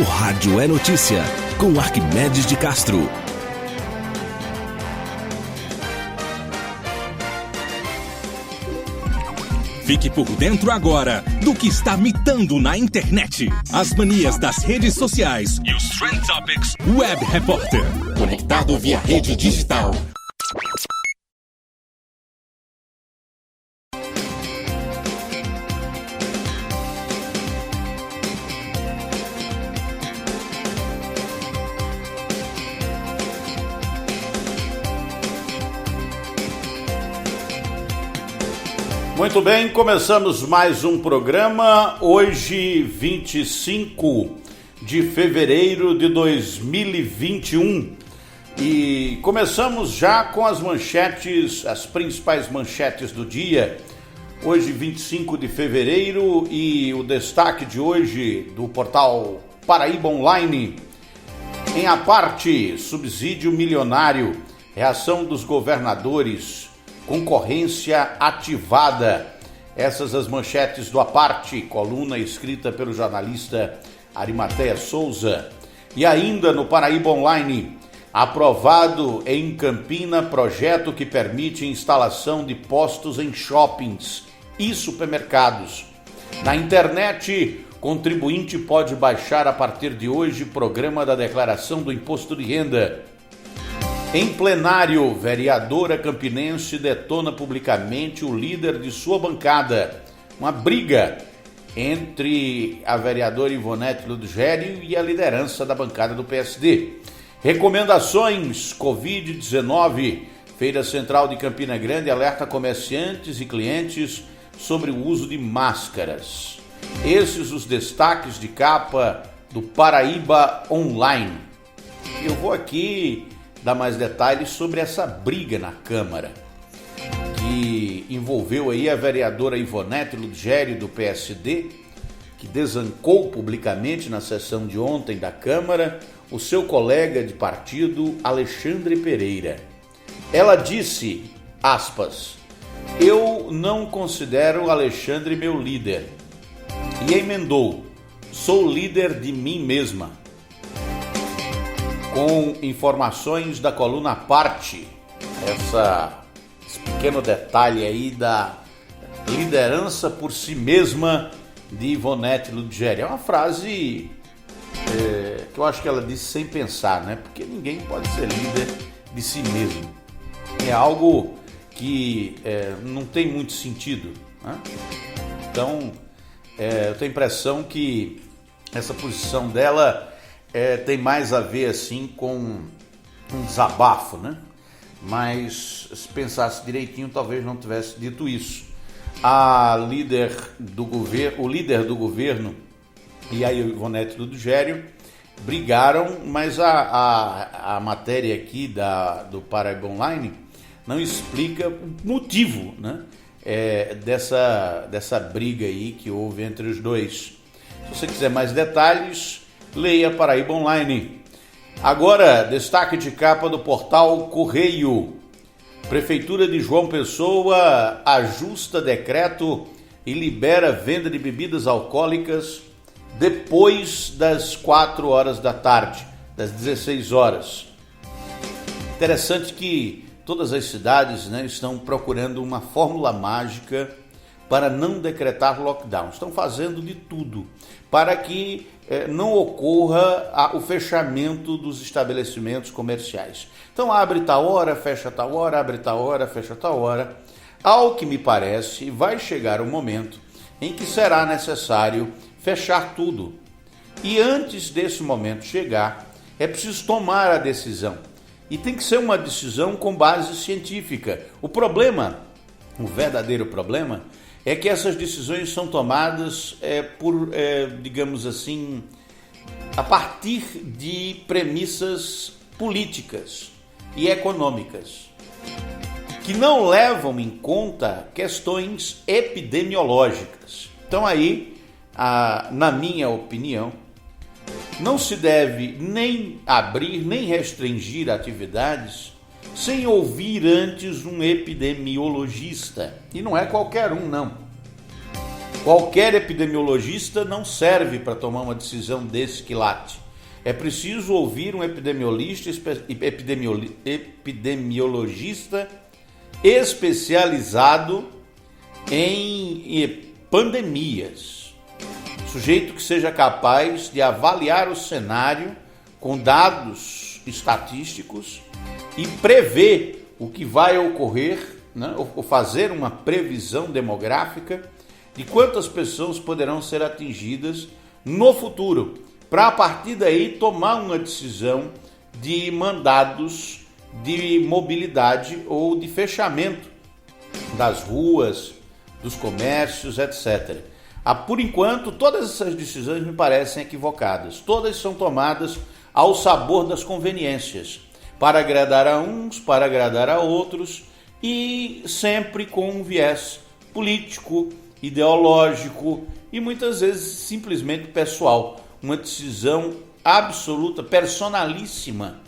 O Rádio é Notícia, com Arquimedes de Castro. Fique por dentro agora do que está mitando na internet. As manias das redes sociais e os Trend Topics Web Repórter. Conectado via rede digital. Muito bem, começamos mais um programa, hoje 25 de fevereiro de 2021 e começamos já com as manchetes, as principais manchetes do dia, hoje 25 de fevereiro e o destaque de hoje do portal Paraíba Online. Em a parte, subsídio milionário, reação dos governadores, concorrência ativada. Essas as manchetes do A Parte, coluna escrita pelo jornalista Arimateia Souza. E ainda no Paraíba Online, aprovado em Campina projeto que permite instalação de postos em shoppings e supermercados. Na internet, contribuinte pode baixar a partir de hoje programa da declaração do imposto de renda. Em plenário, vereadora campinense detona publicamente o líder de sua bancada. Uma briga entre a vereadora Ivonete Ludgério e a liderança da bancada do PSD. Recomendações Covid-19. Feira Central de Campina Grande alerta comerciantes e clientes sobre o uso de máscaras. Esses os destaques de capa do Paraíba Online. Eu vou aqui dar mais detalhes sobre essa briga na Câmara, que envolveu aí a vereadora Ivonete Ludgério do PSD, que desancou publicamente na sessão de ontem da Câmara o seu colega de partido, Alexandre Pereira. Ela disse, aspas, eu não considero Alexandre meu líder. E emendou, sou líder de mim mesma. Com informações da coluna Parte, esse pequeno detalhe aí da liderança por si mesma de Ivonete Ludgério. É uma frase que eu acho que ela disse sem pensar, né? Porque ninguém pode ser líder de si mesmo. É algo que não tem muito sentido, né? Então, eu tenho a impressão que essa posição dela tem mais a ver assim com um desabafo, né? Mas se pensasse direitinho, talvez não tivesse dito isso. O líder do governo e a Ivonete Ludgério brigaram, mas a matéria aqui do Paraíba Online não explica o motivo, né? Dessa briga aí que houve entre os dois. Se você quiser mais detalhes, leia Paraíba Online. Agora, destaque de capa do portal Correio. Prefeitura de João Pessoa ajusta decreto e libera venda de bebidas alcoólicas depois das 4 horas da tarde, das 16 horas. Interessante que todas as cidades, né, estão procurando uma fórmula mágica para não decretar lockdown. Estão fazendo de tudo para que não ocorra o fechamento dos estabelecimentos comerciais. Então abre tal hora, fecha tal hora, abre tal hora, fecha tal hora. Ao que me parece, vai chegar o momento em que será necessário fechar tudo. E antes desse momento chegar, é preciso tomar a decisão. E tem que ser uma decisão com base científica. O verdadeiro problema, é que essas decisões são tomadas digamos assim, a partir de premissas políticas e econômicas, que não levam em conta questões epidemiológicas. Então aí, na minha opinião, não se deve nem abrir, nem restringir atividades sem ouvir antes um epidemiologista. E não é qualquer um, não. Qualquer epidemiologista não serve para tomar uma decisão desse quilate. É preciso ouvir um epidemiologista especializado em pandemias. Sujeito que seja capaz de avaliar o cenário com dados estatísticos e prever o que vai ocorrer, né? Ou fazer uma previsão demográfica de quantas pessoas poderão ser atingidas no futuro, para a partir daí tomar uma decisão de mandados de mobilidade ou de fechamento das ruas, dos comércios, etc. Por enquanto, todas essas decisões me parecem equivocadas. Todas são tomadas ao sabor das conveniências, para agradar a uns, para agradar a outros, e sempre com um viés político, ideológico e muitas vezes simplesmente pessoal. Uma decisão absoluta, personalíssima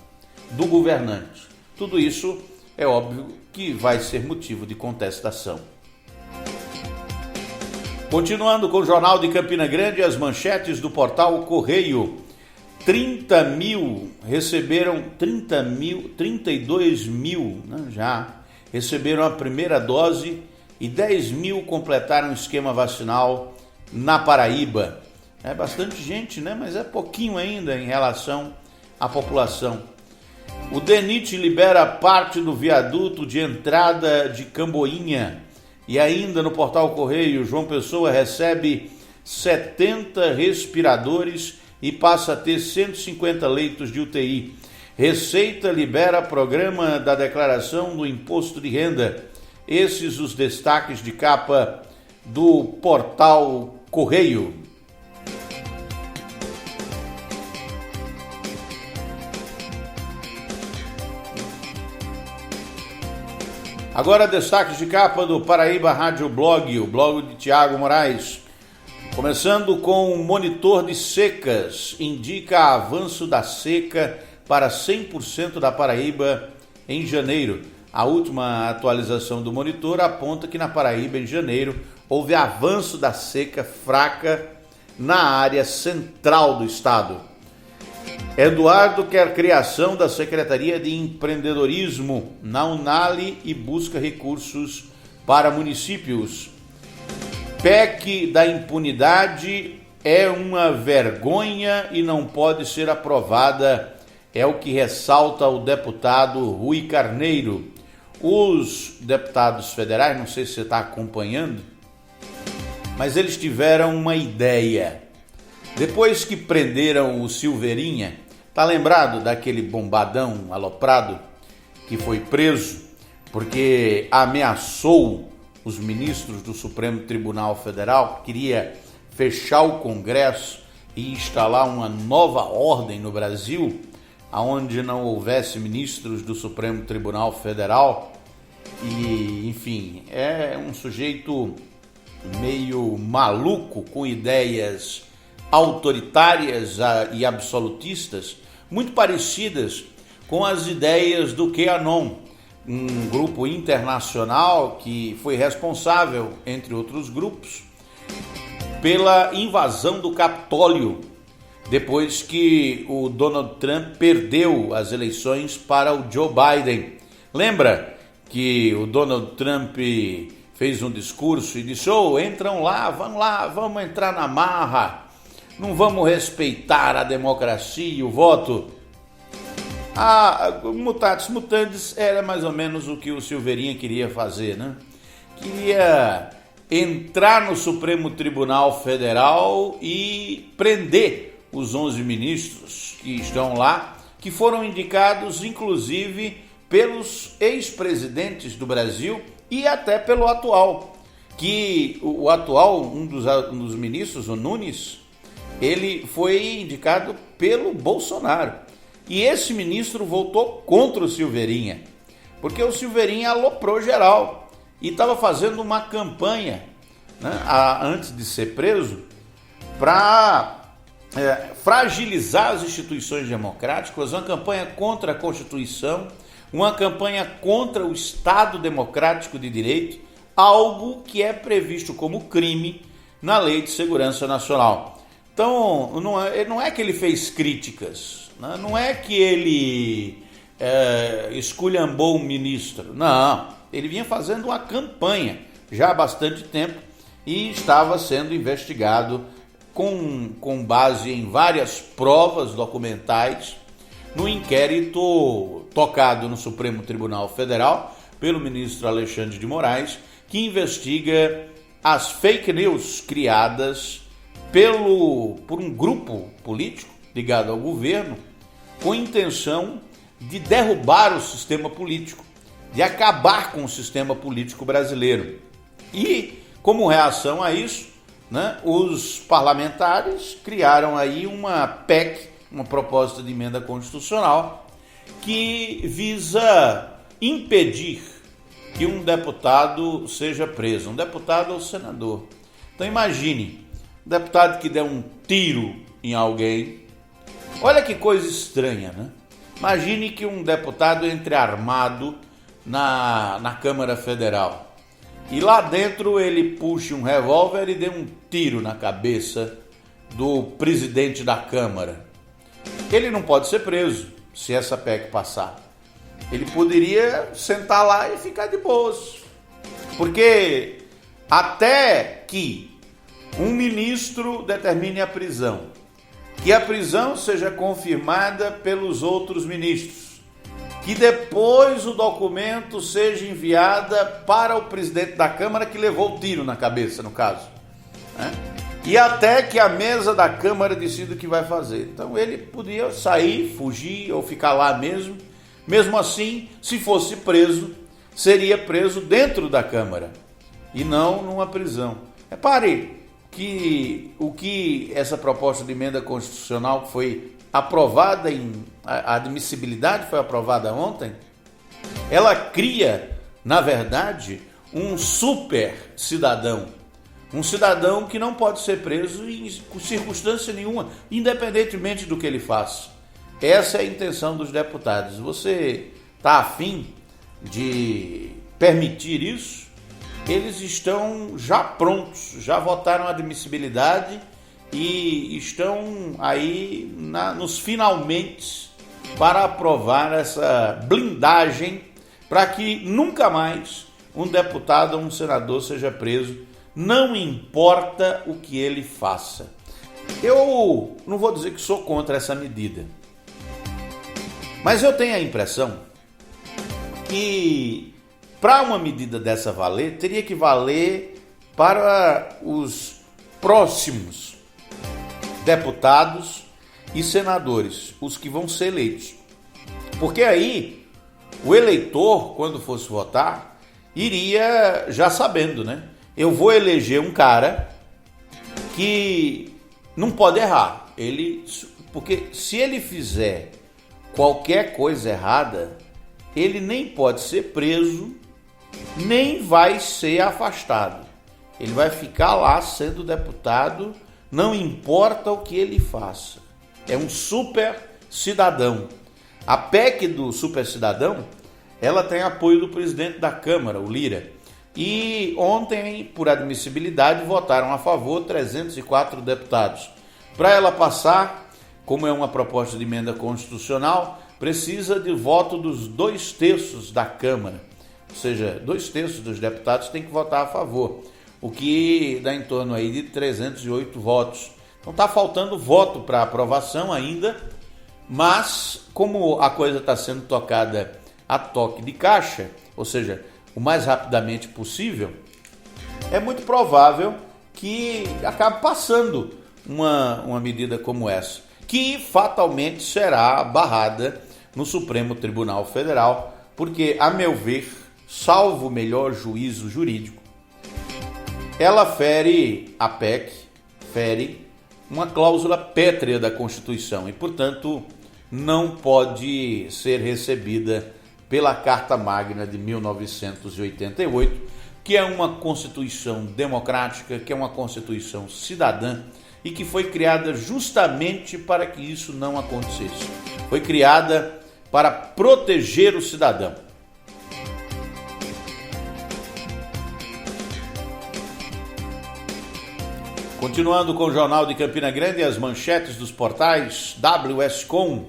do governante. Tudo isso é óbvio que vai ser motivo de contestação. Continuando com o Jornal de Campina Grande, as manchetes do portal Correio. 32 mil, né, já receberam a primeira dose e 10 mil completaram o esquema vacinal na Paraíba. É bastante gente, né? Mas é pouquinho ainda em relação à população. O DENIT libera parte do viaduto de entrada de Camboinha. E ainda no portal Correio, João Pessoa recebe 70 respiradores e passa a ter 150 leitos de UTI. Receita libera programa da declaração do imposto de renda. Esses os destaques de capa do portal Correio. Agora destaques de capa do Paraíba Rádio Blog, o blog de Tiago Moraes. Começando com o monitor de secas, indica avanço da seca para 100% da Paraíba em janeiro. A última atualização do monitor aponta que na Paraíba, em janeiro, houve avanço da seca fraca na área central do estado. Eduardo quer criação da Secretaria de Empreendedorismo na Unali e busca recursos para municípios. PEC da impunidade é uma vergonha e não pode ser aprovada, é o que ressalta o deputado Rui Carneiro. Os deputados federais, não sei se você está acompanhando, mas eles tiveram uma ideia. Depois que prenderam o Silveirinha, tá lembrado daquele bombadão aloprado que foi preso porque ameaçou os ministros do Supremo Tribunal Federal, queria fechar o Congresso e instalar uma nova ordem no Brasil, onde não houvesse ministros do Supremo Tribunal Federal. E, enfim, é um sujeito meio maluco, com ideias autoritárias e absolutistas, muito parecidas com as ideias do QAnon, um grupo internacional que foi responsável, entre outros grupos, pela invasão do Capitólio, depois que o Donald Trump perdeu as eleições para o Joe Biden. Lembra que o Donald Trump fez um discurso e disse: entram lá, vamos entrar na marra, não vamos respeitar a democracia e o voto. Mutatis mutandis era mais ou menos o que o Silveirinha queria fazer, né? Queria entrar no Supremo Tribunal Federal e prender os 11 ministros que estão lá, que foram indicados inclusive pelos ex-presidentes do Brasil e até pelo atual, que o atual, um dos ministros, o Nunes, ele foi indicado pelo Bolsonaro. E esse ministro votou contra o Silveirinha, porque o Silveirinha aloprou geral e estava fazendo uma campanha, né, antes de ser preso, para fragilizar as instituições democráticas, uma campanha contra a Constituição, uma campanha contra o Estado Democrático de Direito, algo que é previsto como crime na Lei de Segurança Nacional. Então, não é que ele fez críticas, né? Não é que ele esculhambou o ministro, não. Ele vinha fazendo uma campanha já há bastante tempo e estava sendo investigado com base em várias provas documentais no inquérito tocado no Supremo Tribunal Federal pelo ministro Alexandre de Moraes, que investiga as fake news criadas por um grupo político ligado ao governo com intenção de derrubar o sistema político, de acabar com o sistema político brasileiro. E, como reação a isso, né, os parlamentares criaram aí uma PEC, uma proposta de emenda constitucional, que visa impedir que um deputado seja preso, um deputado ou senador. Então imagine, um deputado que der um tiro em alguém. Olha que coisa estranha, né? Imagine que um deputado entre armado na Câmara Federal e lá dentro ele puxe um revólver e dê um tiro na cabeça do presidente da Câmara. Ele não pode ser preso se essa PEC passar. Ele poderia sentar lá e ficar de boas. Porque até que um ministro determine a prisão, que a prisão seja confirmada pelos outros ministros, que depois o documento seja enviado para o presidente da Câmara que levou o tiro na cabeça, no caso, né? E até que a mesa da Câmara decida o que vai fazer. Então ele podia sair, fugir ou ficar lá mesmo. Mesmo assim, se fosse preso, seria preso dentro da Câmara e não numa prisão. Repare que o que essa proposta de emenda constitucional foi aprovada a admissibilidade foi aprovada ontem, ela cria, na verdade, um super cidadão. Um cidadão que não pode ser preso em circunstância nenhuma, independentemente do que ele faça. Essa é a intenção dos deputados. Você está afim de permitir isso? Eles estão já prontos, já votaram a admissibilidade e estão aí nos finalmente para aprovar essa blindagem para que nunca mais um deputado ou um senador seja preso, não importa o que ele faça. Eu não vou dizer que sou contra essa medida, mas eu tenho a impressão que para uma medida dessa valer, teria que valer para os próximos deputados e senadores, os que vão ser eleitos. Porque aí o eleitor, quando fosse votar, iria já sabendo, né? Eu vou eleger um cara que não pode errar. Porque se ele fizer qualquer coisa errada, ele nem pode ser preso, nem vai ser afastado. Ele vai ficar lá sendo deputado, não importa o que ele faça. É um super cidadão. A PEC do super cidadão, ela tem apoio do presidente da Câmara, o Lira. E ontem, por admissibilidade, votaram a favor 304 deputados. Para ela passar, como é uma proposta de emenda constitucional, precisa de voto dos 2/3 da Câmara. Ou seja, 2/3 dos deputados têm que votar a favor, o que dá em torno aí de 308 votos. Então está faltando voto para aprovação ainda, mas como a coisa está sendo tocada a toque de caixa, ou seja, o mais rapidamente possível, é muito provável que acabe passando uma medida como essa, que fatalmente será barrada no Supremo Tribunal Federal, porque, a meu ver, salvo o melhor juízo jurídico, ela fere a PEC, fere uma cláusula pétrea da Constituição e, portanto, não pode ser recebida pela Carta Magna de 1988, que é uma Constituição democrática, que é uma Constituição cidadã e que foi criada justamente para que isso não acontecesse. Foi criada para proteger o cidadão. Continuando com o Jornal de Campina Grande, as manchetes dos portais WSCom.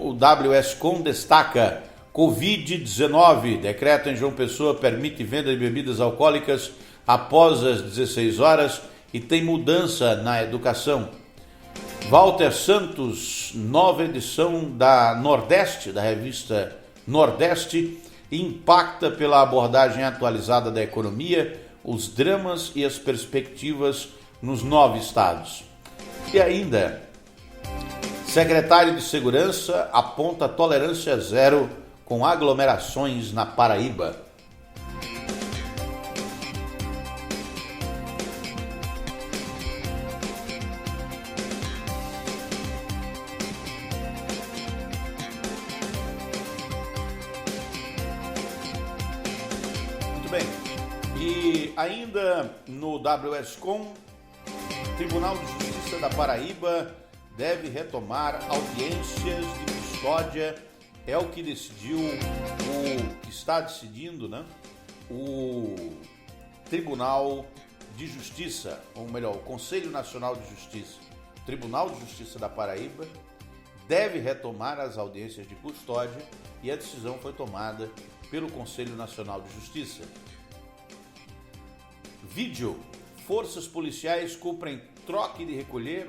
O WSCom destaca: Covid-19, decreto em João Pessoa permite venda de bebidas alcoólicas após as 16 horas e tem mudança na educação. Walter Santos, nova edição da Nordeste, da revista Nordeste, impacta pela abordagem atualizada da economia, os dramas e as perspectivas nos 9 estados. E ainda, secretário de Segurança aponta tolerância zero com aglomerações na Paraíba. Muito bem. E ainda no WSCom, Tribunal de Justiça da Paraíba deve retomar audiências de custódia. É o que decidiu, que está decidindo, né? O Tribunal de Justiça, ou melhor, o Conselho Nacional de Justiça. O Tribunal de Justiça da Paraíba deve retomar as audiências de custódia e a decisão foi tomada pelo Conselho Nacional de Justiça. Vídeo: forças policiais cumprem toque de recolher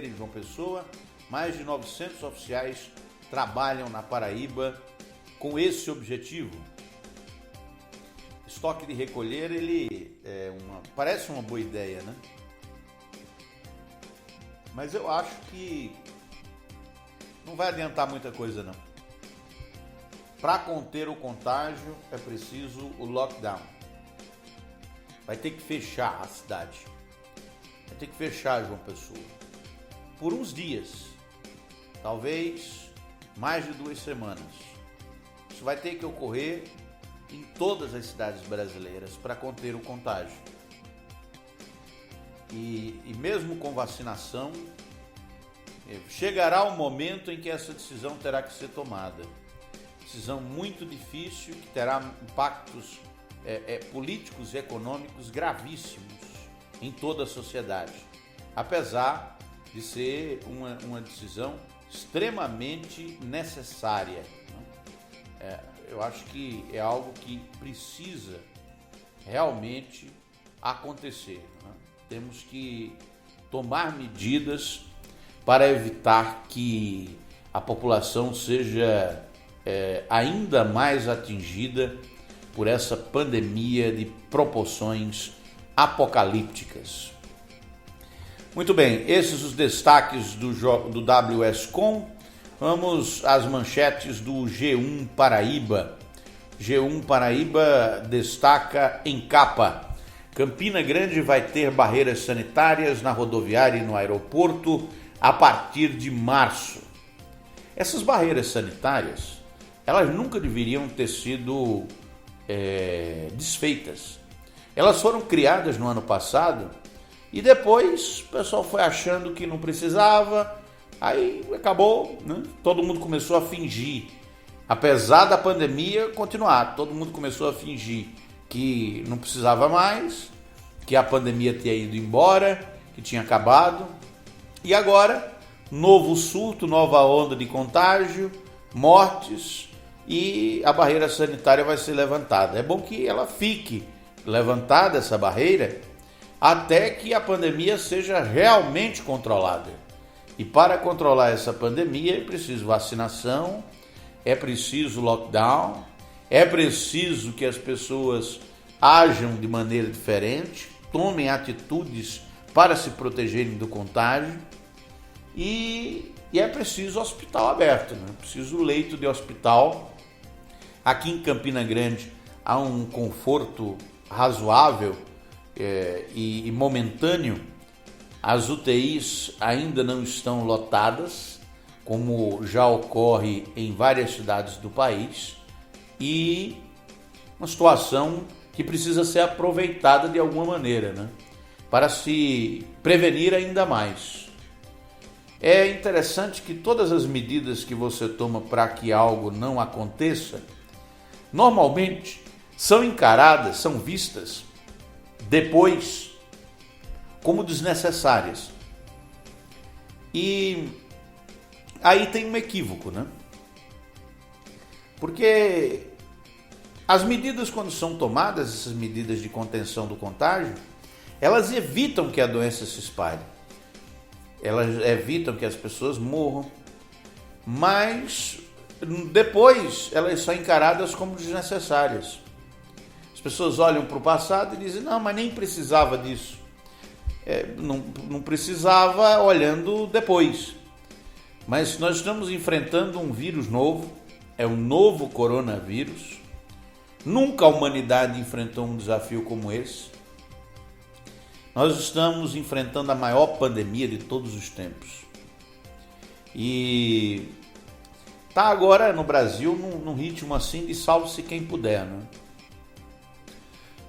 em João Pessoa. Mais de 900 oficiais trabalham na Paraíba com esse objetivo. Esse toque de recolher, ele parece uma boa ideia, né? Mas eu acho que não vai adiantar muita coisa, não. Para conter o contágio é preciso o lockdown. Vai ter que fechar a cidade. Vai ter que fechar João Pessoa por uns dias, talvez mais de 2 semanas. Isso vai ter que ocorrer em todas as cidades brasileiras para conter o contágio. E mesmo com vacinação, chegará um momento em que essa decisão terá que ser tomada. Decisão muito difícil, que terá impactos políticos e econômicos gravíssimos em toda a sociedade, apesar de ser uma decisão extremamente necessária. Eu acho que é algo que precisa realmente acontecer. Temos que tomar medidas para evitar que a população seja ainda mais atingida por essa pandemia de proporções apocalípticas. Muito bem, esses os destaques do WSCom. Vamos às manchetes do G1 Paraíba. G1 Paraíba destaca em capa: Campina Grande vai ter barreiras sanitárias na rodoviária e no aeroporto a partir de março. Essas barreiras sanitárias, elas nunca deveriam ter sido desfeitas. Elas foram criadas no ano passado e depois o pessoal foi achando que não precisava, aí acabou, né? Todo mundo começou a fingir, apesar da pandemia continuar, todo mundo começou a fingir que não precisava mais, que a pandemia tinha ido embora, que tinha acabado, e agora, novo surto, nova onda de contágio, mortes, e a barreira sanitária vai ser levantada. É bom que ela fique levantada, essa barreira, até que a pandemia seja realmente controlada. E para controlar essa pandemia é preciso vacinação, é preciso lockdown, é preciso que as pessoas ajam de maneira diferente, tomem atitudes para se protegerem do contágio, e é preciso hospital aberto, né? Preciso leito de hospital. Aqui em Campina Grande há um conforto razoável e momentâneo. As UTIs ainda não estão lotadas, como já ocorre em várias cidades do país, e uma situação que precisa ser aproveitada de alguma maneira, né? Para se prevenir ainda mais. É interessante que todas as medidas que você toma para que algo não aconteça, normalmente são encaradas, são vistas depois como desnecessárias. E aí tem um equívoco, né? Porque as medidas, quando são tomadas, essas medidas de contenção do contágio, elas evitam que a doença se espalhe. Elas evitam que as pessoas morram, mas depois elas são encaradas como desnecessárias. As pessoas olham para o passado e dizem, não, mas nem precisava disso. Não precisava olhando depois. Mas nós estamos enfrentando um vírus novo, é o novo coronavírus. Nunca a humanidade enfrentou um desafio como esse. Nós estamos enfrentando a maior pandemia de todos os tempos. E está agora no Brasil num ritmo assim de salve-se quem puder, né?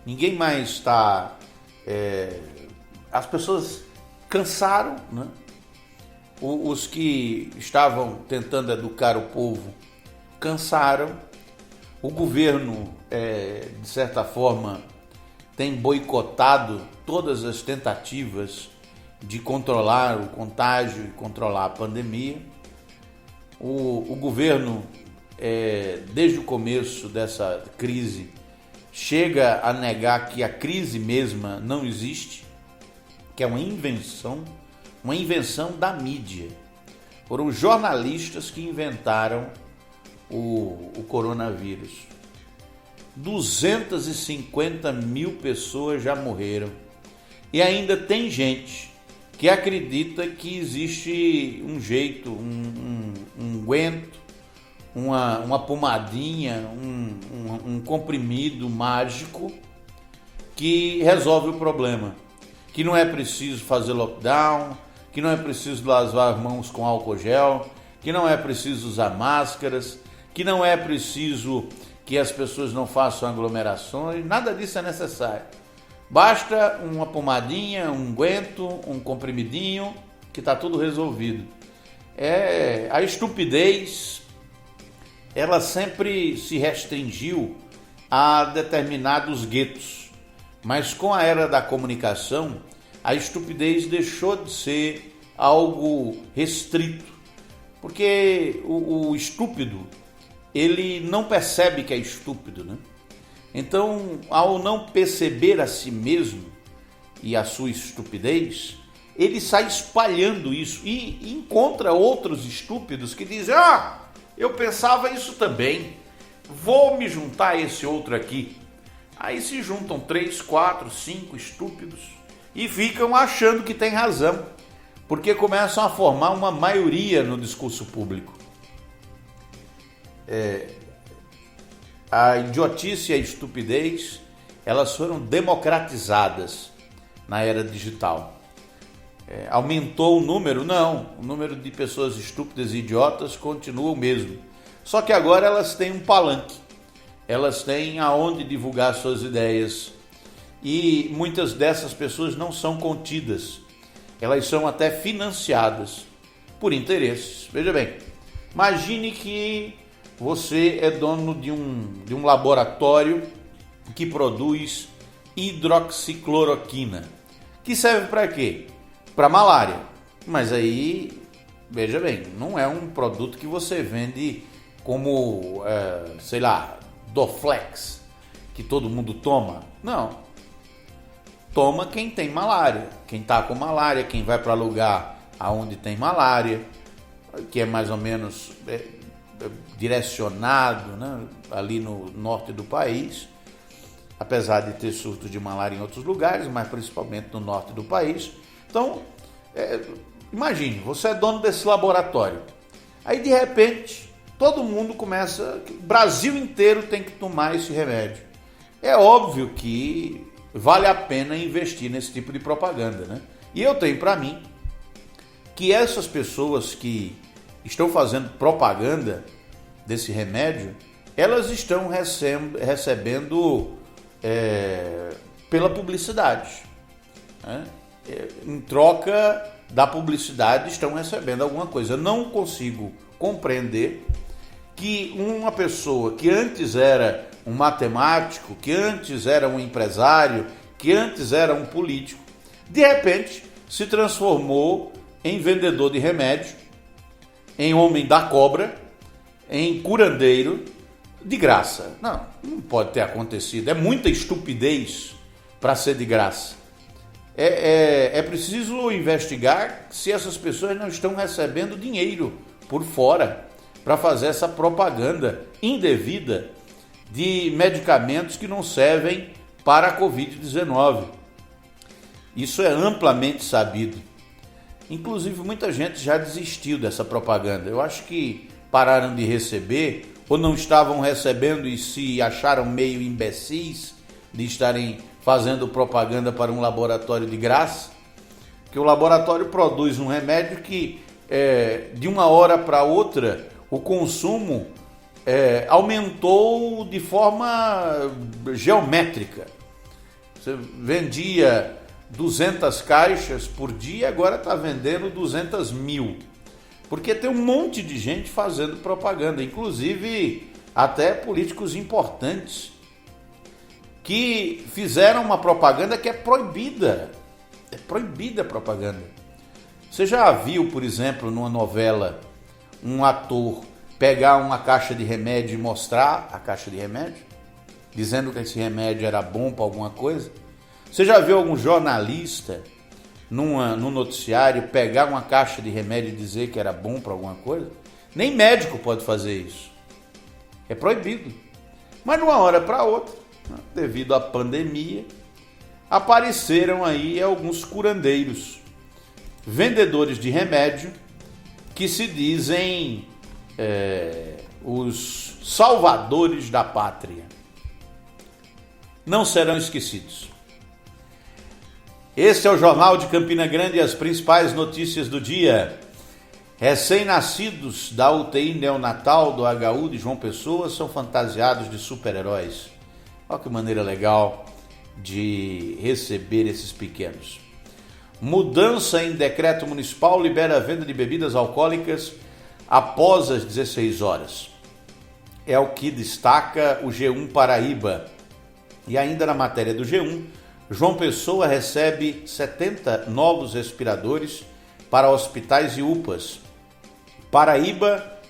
Ninguém mais está... as pessoas cansaram, né? Os que estavam tentando educar o povo cansaram. O governo, de certa forma, tem boicotado todas as tentativas de controlar o contágio e controlar a pandemia. O governo, desde o começo dessa crise, chega a negar que a crise mesma não existe, que é uma invenção da mídia. Foram os jornalistas que inventaram o coronavírus. 250 mil pessoas já morreram. E ainda tem gente que acredita que existe um jeito, um unguento, uma pomadinha, um comprimido mágico que resolve o problema. Que não é preciso fazer lockdown, que não é preciso lavar as mãos com álcool gel, que não é preciso usar máscaras, que não é preciso que as pessoas não façam aglomerações, nada disso é necessário. Basta uma pomadinha, um unguento, um comprimidinho, que está tudo resolvido. A estupidez, ela sempre se restringiu a determinados guetos, mas com a era da comunicação, a estupidez deixou de ser algo restrito, porque o estúpido, ele não percebe que é estúpido, né? Então, ao não perceber a si mesmo e a sua estupidez, ele sai espalhando isso e encontra outros estúpidos que dizem, eu pensava isso também, vou me juntar a esse outro aqui. Aí se juntam 3, 4, 5 estúpidos e ficam achando que tem razão, porque começam a formar uma maioria no discurso público. A idiotice e a estupidez, elas foram democratizadas na era digital. Aumentou o número? Não, o número de pessoas estúpidas e idiotas continua o mesmo. Só que agora elas têm um palanque, elas têm aonde divulgar suas ideias e muitas dessas pessoas não são contidas, elas são até financiadas por interesses. Veja bem, imagine que você é dono de um laboratório que produz hidroxicloroquina, que serve para quê? Para malária. Mas aí, veja bem, não é um produto que você vende como, Dorflex, que todo mundo toma. Não. Toma quem tem malária, quem está com malária, quem vai para lugar aonde tem malária, que é mais ou menos direcionado, né, ali no norte do país, apesar de ter surtos de malária em outros lugares, mas principalmente no norte do país. Então, imagine, você é dono desse laboratório, aí de repente todo mundo começa, o Brasil inteiro tem que tomar esse remédio. É óbvio que vale a pena investir nesse tipo de propaganda, né? E eu tenho para mim que essas pessoas que estão fazendo propaganda desse remédio, elas estão recebendo pela publicidade, né? Em troca da publicidade estão recebendo alguma coisa. Eu não consigo compreender que uma pessoa que antes era um matemático, que antes era um empresário, que antes era um político, de repente se transformou em vendedor de remédio, em homem da cobra, em curandeiro de graça. Não pode ter acontecido. É muita estupidez para ser de graça. É preciso investigar se essas pessoas não estão recebendo dinheiro por fora para fazer essa propaganda indevida de medicamentos que não servem para a Covid-19. Isso é amplamente sabido. Inclusive, muita gente já desistiu dessa propaganda. Eu acho que pararam de receber ou não estavam recebendo e se acharam meio imbecis de estarem fazendo propaganda para um laboratório de graça, que o laboratório produz um remédio que de uma hora para outra o consumo aumentou de forma geométrica. Você vendia 200 caixas por dia, agora está vendendo 200 mil. Porque tem um monte de gente fazendo propaganda, inclusive até políticos importantes, que fizeram uma propaganda que é proibida. É proibida a propaganda. Você já viu, por exemplo, numa novela, um ator pegar uma caixa de remédio e mostrar a caixa de remédio, dizendo que esse remédio era bom para alguma coisa? Você já viu algum jornalista num noticiário pegar uma caixa de remédio e dizer que era bom para alguma coisa? Nem médico pode fazer isso. É proibido. Mas de uma hora para outra, devido à pandemia, apareceram aí alguns curandeiros, vendedores de remédio, que se dizem os salvadores da pátria. Não serão esquecidos. Este é o Jornal de Campina Grande e as principais notícias do dia. Recém-nascidos da UTI neonatal do HU de João Pessoa são fantasiados de super-heróis. Olha que maneira legal de receber esses pequenos. Mudança em decreto municipal libera a venda de bebidas alcoólicas após as 16 horas. É o que destaca o G1 Paraíba. E ainda na matéria do G1, João Pessoa recebe 70 novos respiradores para hospitais e UPAs. Paraíba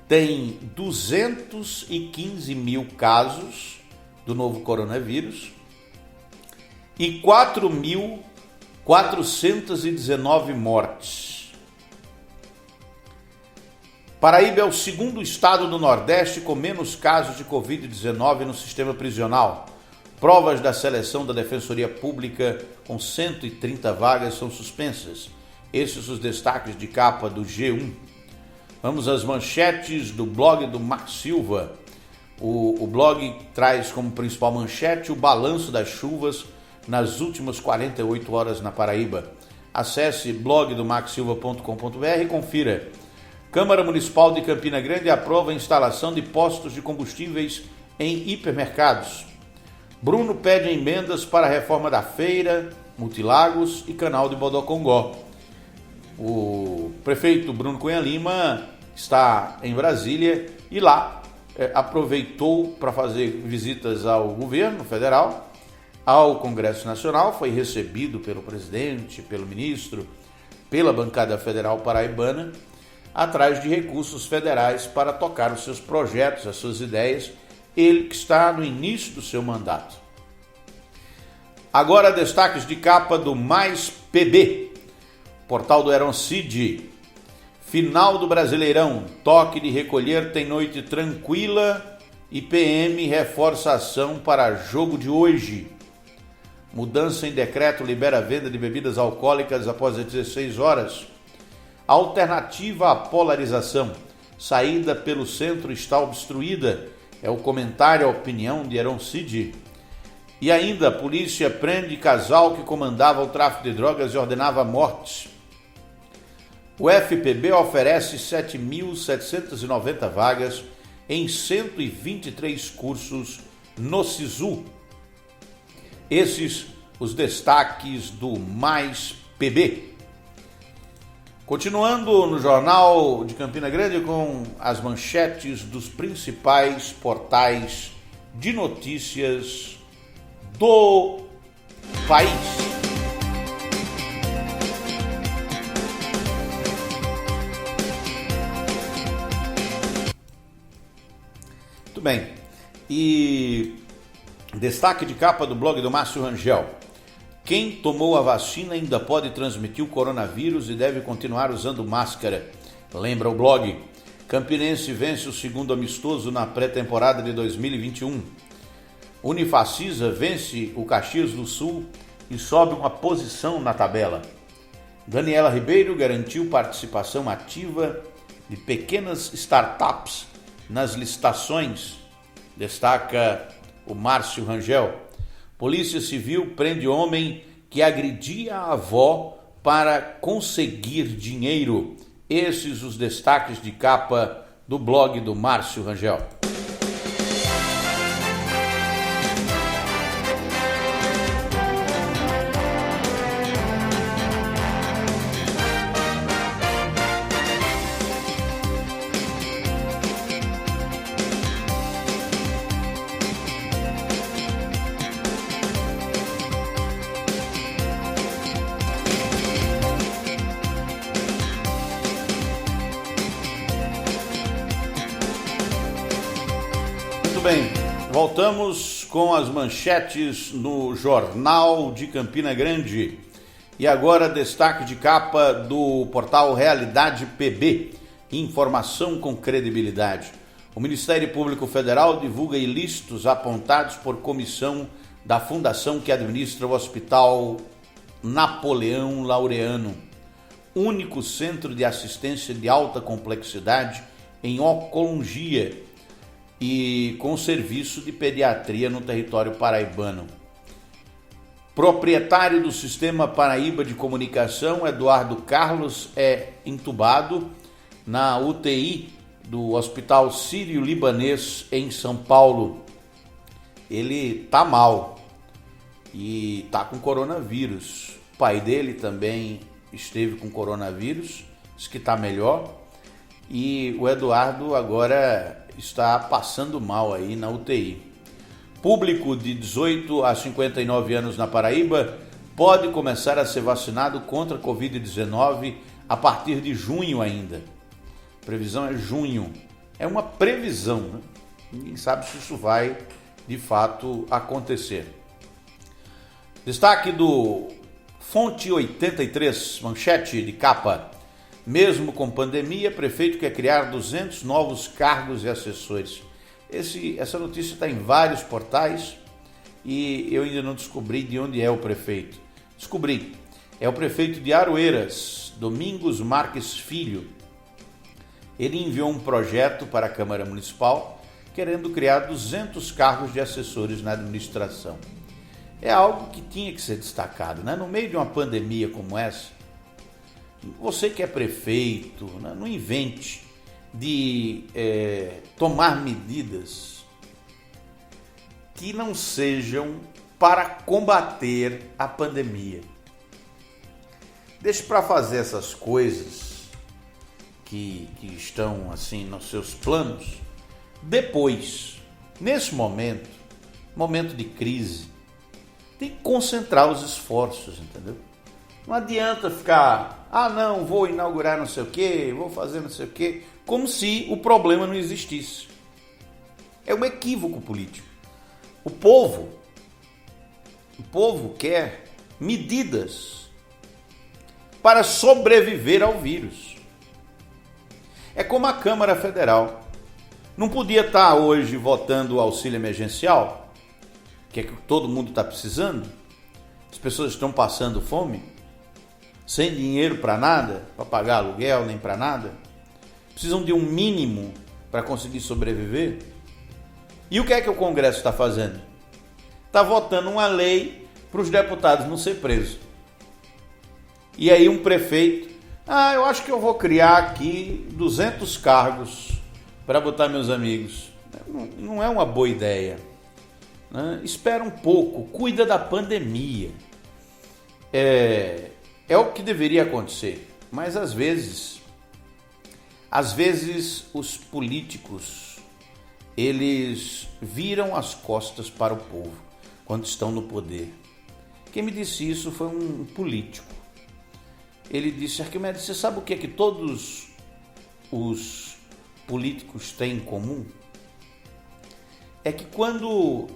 tem 215 mil casos do novo coronavírus e 4.419 mortes. Paraíba é o segundo estado do Nordeste com menos casos de Covid-19 no sistema prisional. Provas da seleção da Defensoria Pública com 130 vagas são suspensas. Esses os destaques de capa do G1. Vamos às manchetes do blog do Mark Silva. O blog traz como principal manchete o balanço das chuvas nas últimas 48 horas na Paraíba. Acesse blogdomaxsilva.com.br e confira. Câmara Municipal de Campina Grande aprova a instalação de postos de combustíveis em hipermercados. Bruno pede emendas para a reforma da feira, Multilagos e canal de Bodocongó. O prefeito Bruno Cunha Lima está em Brasília e lá aproveitou para fazer visitas ao governo federal, ao Congresso Nacional, foi recebido pelo presidente, pelo ministro, pela bancada federal paraibana, atrás de recursos federais para tocar os seus projetos, as suas ideias, ele que está no início do seu mandato. Agora destaques de capa do Mais PB, portal do Heroncid. Final do Brasileirão, toque de recolher tem noite tranquila e PM reforça a ação para jogo de hoje. Mudança em decreto libera a venda de bebidas alcoólicas após as 16 horas. Alternativa à polarização, saída pelo centro está obstruída. É o comentário, a opinião de Heroncid. E ainda, a polícia prende casal que comandava o tráfico de drogas e ordenava mortes. O FPB oferece 7.790 vagas em 123 cursos no SISU. Esses os destaques do Mais PB. Continuando no Jornal de Campina Grande com as manchetes dos principais portais de notícias do país. bem. E destaque de capa do blog do Márcio Rangel. Quem tomou a vacina ainda pode transmitir o coronavírus e deve continuar usando máscara. Lembra o blog. Campinense vence o segundo amistoso na pré-temporada de 2021. Unifacisa vence o Caxias do Sul e sobe uma posição na tabela. Daniela Ribeiro garantiu participação ativa de pequenas startups nas licitações, destaca o Márcio Rangel. Polícia Civil prende homem que agredia a avó para conseguir dinheiro. Esses os destaques de capa do blog do Márcio Rangel. Bem, voltamos com as manchetes no Jornal de Campina Grande. E agora destaque de capa do portal Realidade PB, informação com credibilidade. O Ministério Público Federal divulga ilícitos apontados por comissão da fundação que administra o Hospital Napoleão Laureano, único centro de assistência de alta complexidade em oncologia e com serviço de pediatria no território paraibano. Proprietário do Sistema Paraíba de Comunicação, Eduardo Carlos, é entubado na UTI do Hospital Sírio-Libanês em São Paulo. Ele tá mal e tá com coronavírus. O pai dele também esteve com coronavírus, diz que tá melhor. E o Eduardo agora está passando mal aí na UTI. Público de 18 a 59 anos na Paraíba pode começar a ser vacinado contra a Covid-19 a partir de junho ainda. A previsão é junho. É uma previsão, né? Ninguém sabe se isso vai de fato acontecer. Destaque do Fonte 83, manchete de capa. Mesmo com pandemia, prefeito quer criar 200 novos cargos e assessores. Essa notícia está em vários portais e eu ainda não descobri de onde é o prefeito. Descobri. É o prefeito de Aroeiras, Domingos Marques Filho. Ele enviou um projeto para a Câmara Municipal querendo criar 200 cargos de assessores na administração. É algo que tinha que ser destacado, né? No meio de uma pandemia como essa, você que é prefeito, né, não invente de tomar medidas que não sejam para combater a pandemia. Deixe para fazer essas coisas que estão assim nos seus planos depois. Nesse momento de crise, tem que concentrar os esforços, entendeu? Não adianta ficar, não, vou inaugurar não sei o quê, vou fazer não sei o quê, como se o problema não existisse. É um equívoco político. O povo quer medidas para sobreviver ao vírus. É como a Câmara Federal. Não podia estar hoje votando o auxílio emergencial, que é que todo mundo está precisando. As pessoas estão passando fome, sem dinheiro para nada, para pagar aluguel, nem para nada. Precisam de um mínimo para conseguir sobreviver. E o que é que o Congresso está fazendo? Está votando uma lei para os deputados não ser presos. E aí um prefeito, eu acho que eu vou criar aqui 200 cargos para botar meus amigos. Não é uma boa ideia. Espera um pouco, cuida da pandemia. É o que deveria acontecer, mas às vezes os políticos, eles viram as costas para o povo quando estão no poder. Quem me disse isso foi um político. Ele disse: Arquimedes, você sabe o que é que todos os políticos têm em comum? é que quando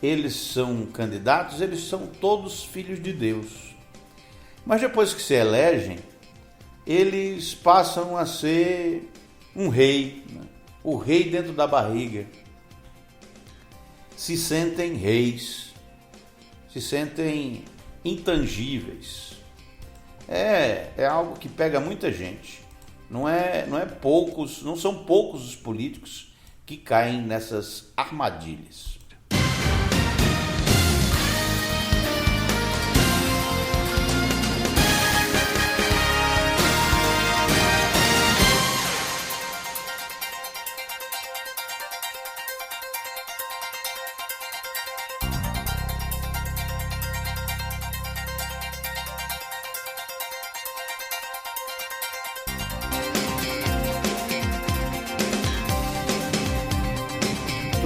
eles são candidatos, eles são todos filhos de Deus. Mas depois que se elegem, eles passam a ser um rei, né? O rei dentro da barriga. Se sentem reis, se sentem intangíveis. É algo que pega muita gente. Não são poucos os políticos que caem nessas armadilhas.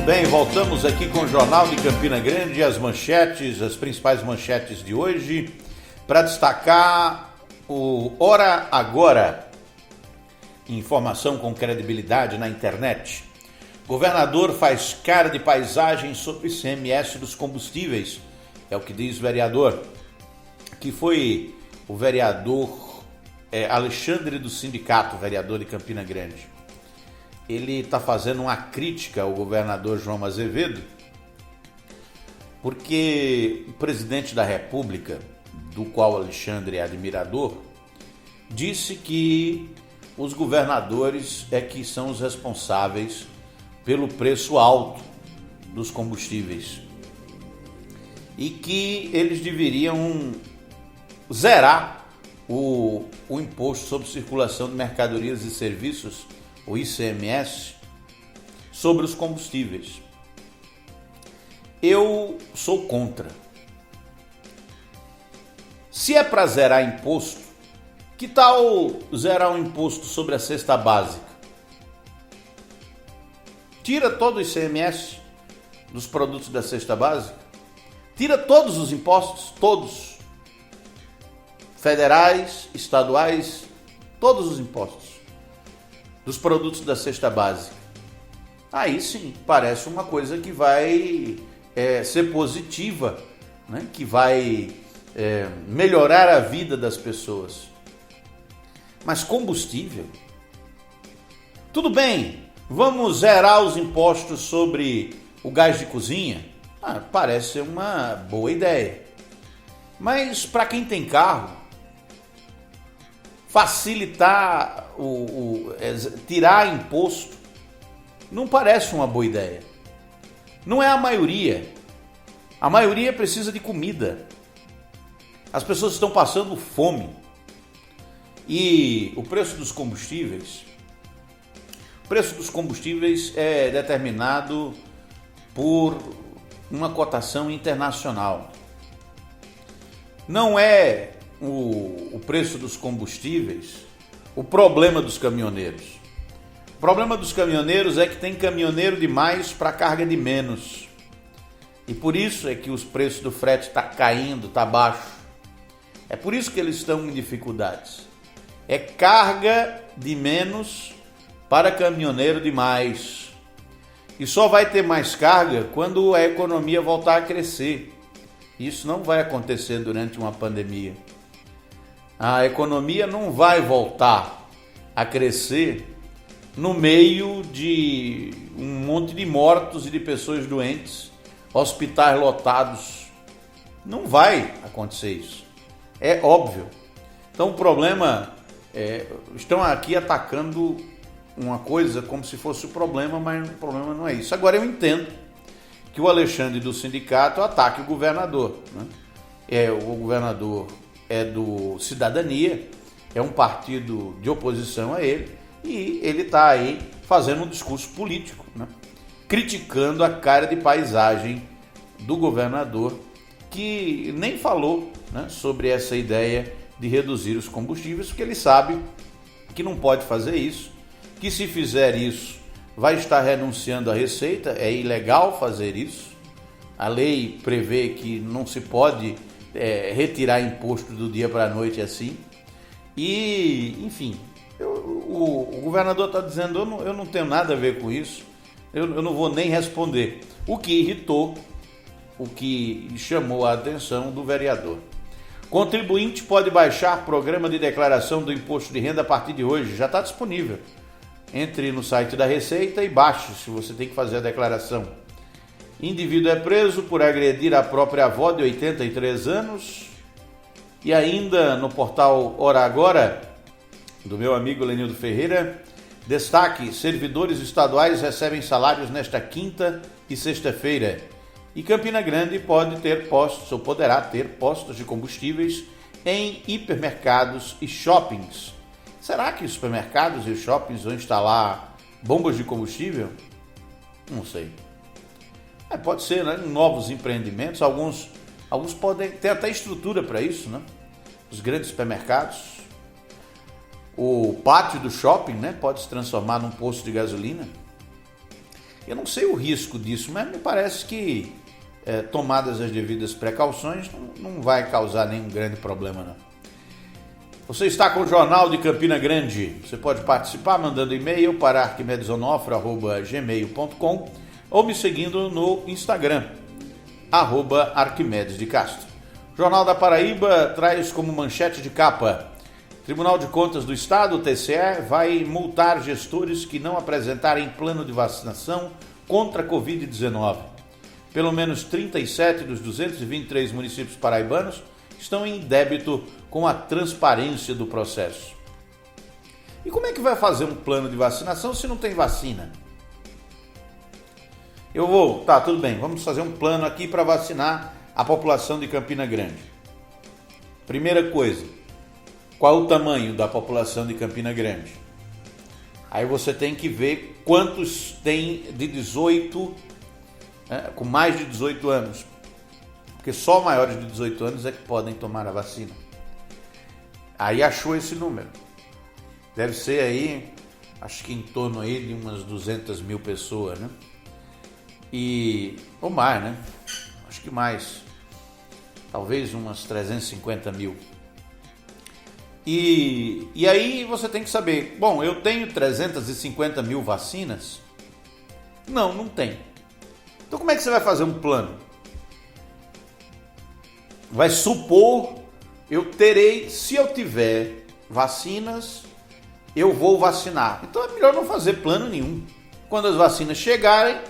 Bem, voltamos aqui com o Jornal de Campina Grande, as principais manchetes de hoje, para destacar o Hora Agora, informação com credibilidade na internet. Governador faz cara de paisagem sobre o ICMS dos combustíveis, é o que diz o vereador, que foi o vereador Alexandre do Sindicato, vereador de Campina Grande. Ele está fazendo uma crítica ao governador João Azevedo, porque o presidente da República, do qual Alexandre é admirador, disse que os governadores é que são os responsáveis pelo preço alto dos combustíveis e que eles deveriam zerar o imposto sobre circulação de mercadorias e serviços, o ICMS, sobre os combustíveis. Eu sou contra. Se é para zerar imposto, que tal zerar o imposto sobre a cesta básica? Tira todo o ICMS dos produtos da cesta básica, tira todos os impostos, todos, federais, estaduais, todos os impostos dos produtos da cesta básica. Aí sim, parece uma coisa que vai ser positiva, né? Que vai melhorar a vida das pessoas. Mas combustível? Tudo bem, vamos zerar os impostos sobre o gás de cozinha? Parece ser uma boa ideia. Mas para quem tem carro, facilitar, tirar imposto, não parece uma boa ideia. Não é a maioria. A maioria precisa de comida. As pessoas estão passando fome. E o preço dos combustíveis é determinado por uma cotação internacional. Não é o preço dos combustíveis o problema dos caminhoneiros. O problema dos caminhoneiros é que tem caminhoneiro demais para carga de menos. E por isso é que os preços do frete está caindo, está baixo. É por isso que eles estão em dificuldades. É carga de menos para caminhoneiro de mais. E só vai ter mais carga quando a economia voltar a crescer. Isso não vai acontecer durante uma pandemia. A economia não vai voltar a crescer no meio de um monte de mortos e de pessoas doentes, hospitais lotados. Não vai acontecer isso. É óbvio. Então o problema estão aqui atacando uma coisa como se fosse o problema, mas o problema não é isso. Agora eu entendo que o Alexandre do sindicato ataque o governador, né? O governador é do Cidadania, é um partido de oposição a ele, e ele está aí fazendo um discurso político, né? Criticando a cara de paisagem do governador, que nem falou, né, sobre essa ideia de reduzir os combustíveis, porque ele sabe que não pode fazer isso, que se fizer isso vai estar renunciando à receita, é ilegal fazer isso. A lei prevê que não se pode retirar imposto do dia para a noite assim. E, enfim, o governador está dizendo, eu não tenho nada a ver com isso, eu não vou nem responder. O que irritou, o que chamou a atenção do vereador. Contribuinte pode baixar programa de declaração do imposto de renda a partir de hoje. Já está disponível. Entre no site da Receita e baixe, se você tem que fazer a declaração. Indivíduo é preso por agredir a própria avó de 83 anos. E ainda no portal Hora Agora, do meu amigo Lenildo Ferreira, destaque: servidores estaduais recebem salários nesta quinta e sexta-feira. E Campina Grande pode ter postos, ou poderá ter postos de combustíveis em hipermercados e shoppings. Será que os supermercados e os shoppings vão instalar bombas de combustível? Não sei. Pode ser, né? Novos empreendimentos, alguns podem ter até estrutura para isso, né? Os grandes supermercados. O pátio do shopping, né, pode se transformar num posto de gasolina. Eu não sei o risco disso, mas me parece que, tomadas as devidas precauções, não vai causar nenhum grande problema, não. Você está com o Jornal de Campina Grande. Você pode participar mandando e-mail para arquimedesonofre@gmail.com ou me seguindo no Instagram, @arquimedesdecastro. Jornal da Paraíba traz como manchete de capa: Tribunal de Contas do Estado, o TCE, vai multar gestores que não apresentarem plano de vacinação contra a Covid-19. Pelo menos 37 dos 223 municípios paraibanos estão em débito com a transparência do processo. E como é que vai fazer um plano de vacinação se não tem vacina? Tá, tudo bem, vamos fazer um plano aqui para vacinar a população de Campina Grande. Primeira coisa, qual o tamanho da população de Campina Grande? Aí você tem que ver quantos tem de 18, com mais de 18 anos. Porque só maiores de 18 anos é que podem tomar a vacina. Aí achou esse número. Deve ser aí, acho que em torno aí de umas 200 mil pessoas, né? Ou mais, né? Acho que mais. Talvez umas 350 mil. E aí você tem que saber, bom, eu tenho 350 mil vacinas? Não tem. Então como é que você vai fazer um plano? Vai supor, se eu tiver vacinas, eu vou vacinar. Então é melhor não fazer plano nenhum. Quando as vacinas chegarem,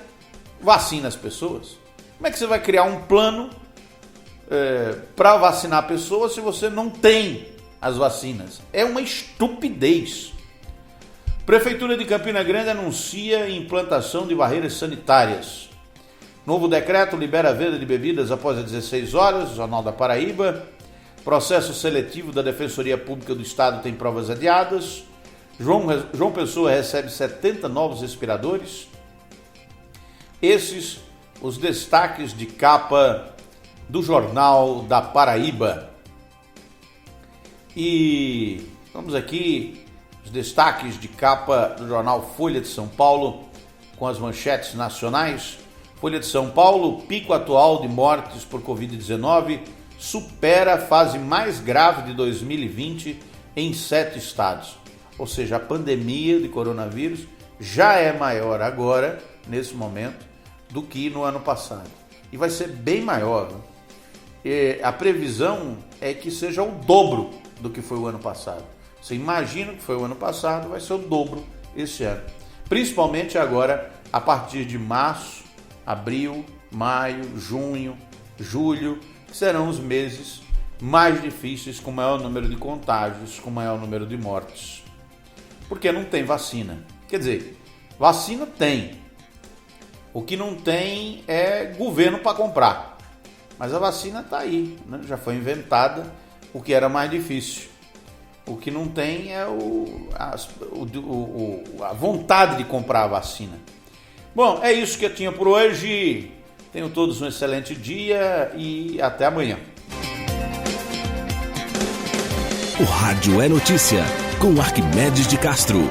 vacina as pessoas. Como é que você vai criar um plano para vacinar pessoas se você não tem as vacinas? É uma estupidez. Prefeitura de Campina Grande anuncia implantação de barreiras sanitárias. Novo decreto libera a venda de bebidas após as 16 horas, Jornal da Paraíba. Processo seletivo da Defensoria Pública do Estado tem provas adiadas. João Pessoa recebe 70 novos respiradores. Esses os destaques de capa do Jornal da Paraíba. E vamos aqui, os destaques de capa do jornal Folha de São Paulo, com as manchetes nacionais. Folha de São Paulo: pico atual de mortes por Covid-19 supera a fase mais grave de 2020 em 7 estados. Ou seja, a pandemia de coronavírus já é maior agora, nesse momento, do que no ano passado. E vai ser bem maior, né? A previsão é que seja o dobro do que foi o ano passado. Você imagina que foi o ano passado, vai ser o dobro esse ano. Principalmente agora, a partir de março, abril, maio, junho, julho, que serão os meses mais difíceis, com maior número de contágios, com maior número de mortes. Porque não tem vacina. Quer dizer, vacina tem. O que não tem é governo para comprar. Mas a vacina está aí, né? Já foi inventada, o que era mais difícil. O que não tem é a vontade de comprar a vacina. Bom, é isso que eu tinha por hoje. Tenham todos um excelente dia e até amanhã. O Rádio é Notícia, com Arquimedes de Castro.